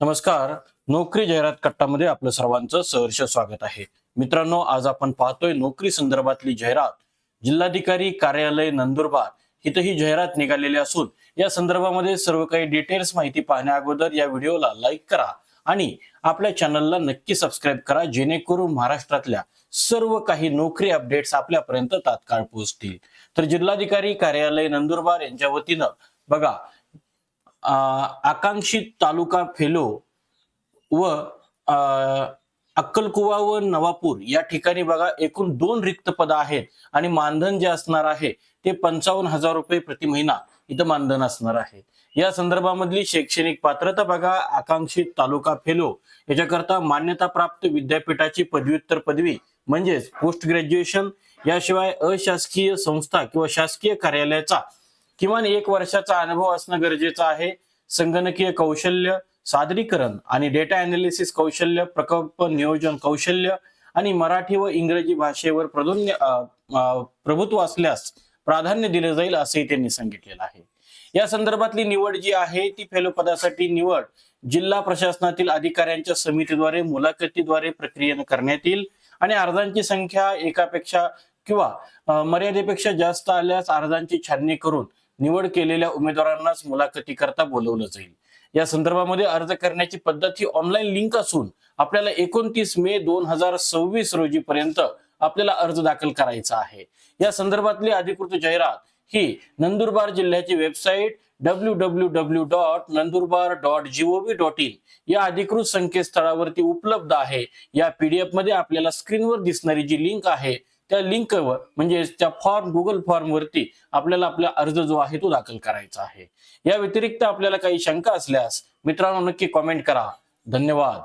नमस्कार. नोकरी जाहिरात कट्टामध्ये आपलं सर्वांचं सहर्ष स्वागत आहे. मित्रांनो, आज आपण पाहतोय नोकरी संदर्भातली जाहिरात. जिल्हाधिकारी कार्यालय नंदुरबार इथं ही जाहिरात निघालेली असून या संदर्भामध्ये सर्व काही डिटेल्स माहिती पाहण्या अगोदर या व्हिडिओला लाईक करा आणि आपल्या चॅनलला नक्की सबस्क्राईब करा, जेणेकरून महाराष्ट्रातल्या सर्व काही नोकरी अपडेट्स आपल्यापर्यंत तात्काळ पोहोचतील. तर जिल्हाधिकारी कार्यालय नंदुरबार यांच्या वतीनं बघा, आकांक्षित तालुका फेलो व अक्कलकुवा व नवापूर या ठिकाणी बघा एकूण 2 रिक्त पद आहेत आणि मानधन जे असणार आहे ते 55,000 रुपये प्रति महिना इथं मानधन असणार आहे. या संदर्भामधली शैक्षणिक पात्रता बघा, आकांक्षित तालुका फेलो याच्याकरता मान्यता प्राप्त विद्यापीठाची पदव्युत्तर पदवी म्हणजेच पोस्ट ग्रॅज्युएशन, याशिवाय अशासकीय संस्था किंवा शासकीय कार्यालयाचा किमान 1 वर्षाचा अनुभव असणं गरजेचं आहे. संगणकीय कौशल्य, सादरीकरण आणि डेटा अनालिसिस कौशल्य, प्रकल्प नियोजन कौशल्य आणि मराठी व इंग्रजी भाषेवर प्रभुत्व असल्यास प्राधान्य दिले जाईल असंही त्यांनी सांगितलेलं आहे. या संदर्भातली निवड जी आहे ती फेलो पदासाठी निवड जिल्हा प्रशासनातील अधिकाऱ्यांच्या समितीद्वारे मुलाखतीद्वारे प्रक्रियेने करण्यात येईल आणि अर्जांची संख्या एकापेक्षा किंवा मर्यादेपेक्षा जास्त आल्यास अर्जांची छाननी करून निवड केलेल्या उमेदवारांनाच मुलाखतीकरता बोलवलं जाईल. या संदर्भामध्ये अर्ज करण्याची पद्धत ही ऑनलाईन लिंक असून आपल्याला 29 मे 2026 रोजी पर्यंत आपल्याला अर्ज दाखल करायचा आहे. या संदर्भातली अधिकृत जाहिरात ही नंदुरबार जिल्ह्याची वेबसाईट www.nandurbar.gov.in या अधिकृत संकेतस्थळावरती उपलब्ध आहे. या PDF मध्ये आपल्याला स्क्रीनवर दिसणारी जी लिंक आहे त्या लिंकवर म्हणजे त्या गुगल फॉर्म वरती आपल्याला आपला अर्ज जो आहे तो दाखल करायचा आहे. या व्यतिरिक्त आपल्याला काही शंका असल्यास मित्रांनो नक्की कमेंट करा. धन्यवाद.